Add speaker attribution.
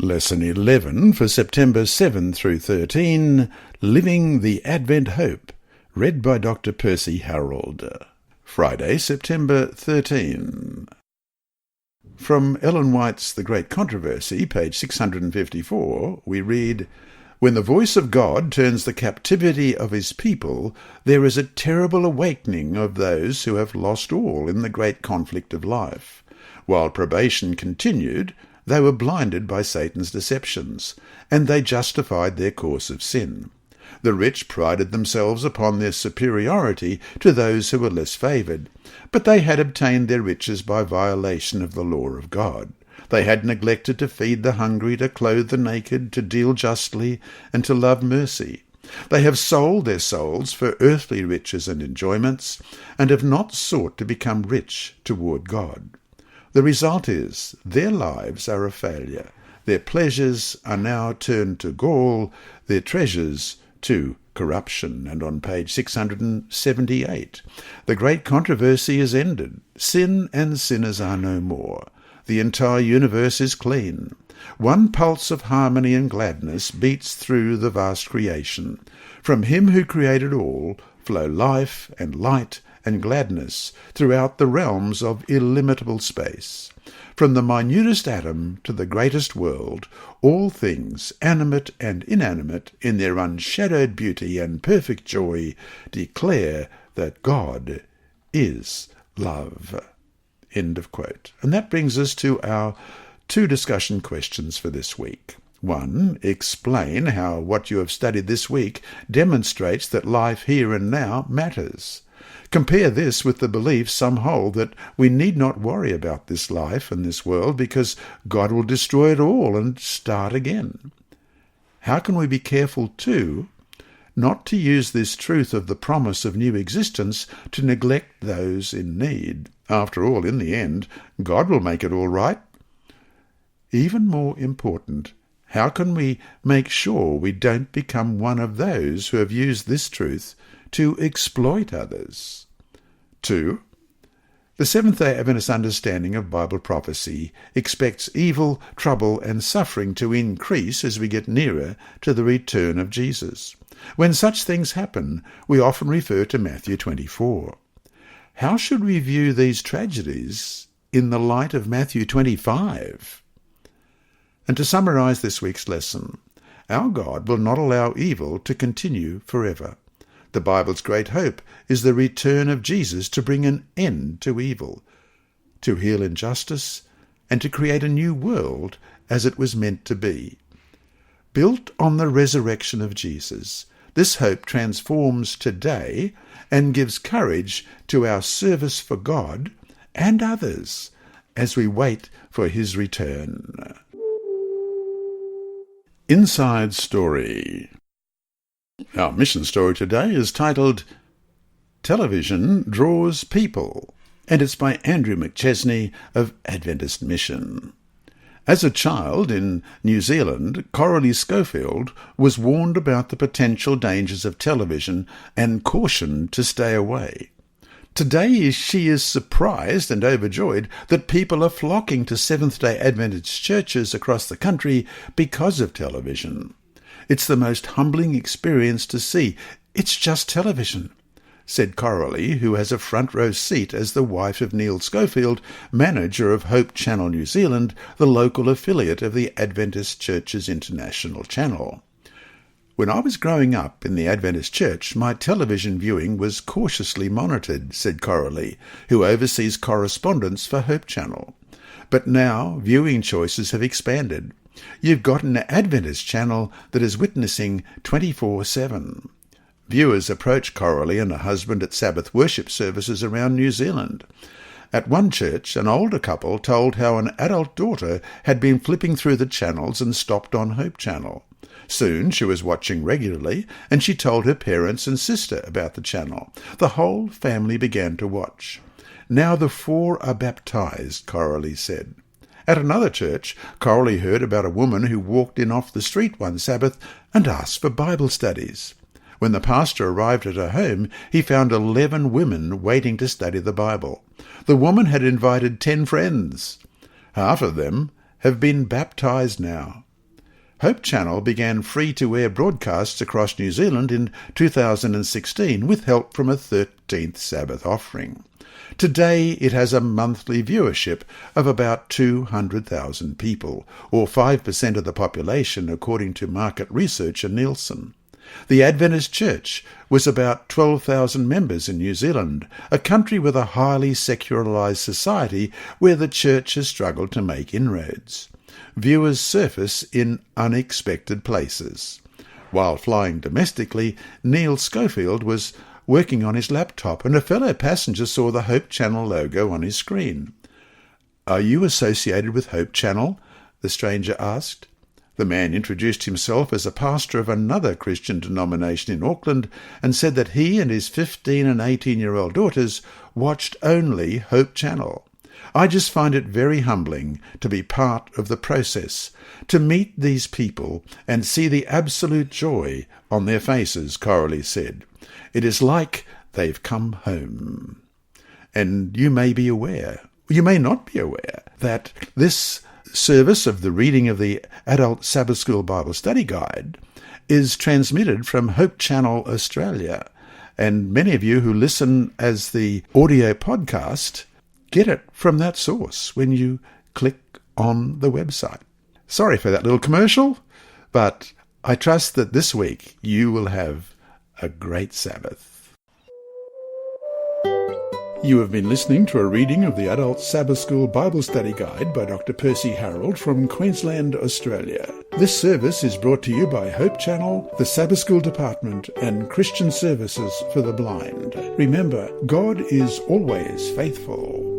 Speaker 1: Lesson 11 for September 7 through 13, Living the Advent Hope, read by Dr. Percy Harold. Friday, September 13. From Ellen White's The Great Controversy, page 654, we read, "When the voice of God turns the captivity of his people, there is a terrible awakening of those who have lost all in the great conflict of life. While probation continued, they were blinded by Satan's deceptions, and they justified their course of sin. The rich prided themselves upon their superiority to those who were less favoured, but they had obtained their riches by violation of the law of God. They had neglected to feed the hungry, to clothe the naked, to deal justly, and to love mercy. They have sold their souls for earthly riches and enjoyments, and have not sought to become rich toward God. The result is, their lives are a failure. Their pleasures are now turned to gall, their treasures to corruption." And on page 678, "The great controversy is ended. Sin and sinners are no more. The entire universe is clean. One pulse of harmony and gladness beats through the vast creation. From him who created all flow life and light and gladness throughout the realms of illimitable space. From the minutest atom to the greatest world, all things, animate and inanimate, in their unshadowed beauty and perfect joy, declare that God is love." End of quote. And that brings us to our two discussion questions for this week. 1. Explain how what you have studied this week demonstrates that life here and now matters. Compare this with the belief some hold that we need not worry about this life and this world because God will destroy it all and start again. How can we be careful, too, not to use this truth of the promise of new existence to neglect those in need? After all, in the end, God will make it all right. Even more important, how can we make sure we don't become one of those who have used this truth to exploit others? 2. The Seventh-day Adventist understanding of Bible prophecy expects evil, trouble, and suffering to increase as we get nearer to the return of Jesus. When such things happen, we often refer to Matthew 24. How should we view these tragedies in the light of Matthew 25? And to summarize this week's lesson, our God will not allow evil to continue forever. The Bible's great hope is the return of Jesus to bring an end to evil, to heal injustice, and to create a new world as it was meant to be. Built on the resurrection of Jesus, this hope transforms today and gives courage to our service for God and others as we wait for his return. Inside Story. Our mission story today is titled Television Draws People, and it's by Andrew McChesney of Adventist Mission. As a child in New Zealand, Coralie Schofield was warned about the potential dangers of television and cautioned to stay away. Today she is surprised and overjoyed that people are flocking to Seventh-day Adventist churches across the country because of television. "It's the most humbling experience to see. It's just television," said Coralie, who has a front-row seat as the wife of Neil Schofield, manager of Hope Channel New Zealand, the local affiliate of the Adventist Churches International Channel. "When I was growing up in the Adventist Church, my television viewing was cautiously monitored," said Coralie, who oversees correspondence for Hope Channel. "But now viewing choices have expanded. You've got an Adventist channel that is witnessing 24/7. Viewers approach Coralie and her husband at Sabbath worship services around New Zealand. At one church, an older couple told how an adult daughter had been flipping through the channels and stopped on Hope Channel. Soon she was watching regularly, and she told her parents and sister about the channel. The whole family began to watch. Now the 4 are baptized, Coralie said. At another church, Coralie heard about a woman who walked in off the street one Sabbath and asked for Bible studies. When the pastor arrived at her home, he found 11 women waiting to study the Bible. The woman had invited 10 friends. Half of them have been baptized now. Hope Channel began free-to-air broadcasts across New Zealand in 2016 with help from a 13th Sabbath offering. Today it has a monthly viewership of about 200,000 people, or 5% of the population according to market researcher Nielsen. The Adventist Church was about 12,000 members in New Zealand, a country with a highly secularised society where the church has struggled to make inroads. Viewers surface in unexpected places. While flying domestically, Neil Schofield was working on his laptop and a fellow passenger saw the Hope Channel logo on his screen. "Are you associated with Hope Channel?" the stranger asked. The man introduced himself as a pastor of another Christian denomination in Auckland and said that he and his 15 and 18-year-old daughters watched only Hope Channel. "I just find it very humbling to be part of the process, to meet these people and see the absolute joy on their faces," Coralie said. "It is like they've come home." And you may be aware, you may not be aware, that this service of the reading of the Adult Sabbath School Bible Study Guide is transmitted from Hope Channel Australia, and many of you who listen as the audio podcast get it from that source when you click on the website. Sorry for that little commercial, but I trust that this week you will have a great Sabbath. You have been listening to a reading of the Adult Sabbath School Bible Study Guide by Dr. Percy Harold from Queensland, Australia. This service is brought to you by Hope Channel, the Sabbath School Department, and Christian Services for the Blind. Remember, God is always faithful.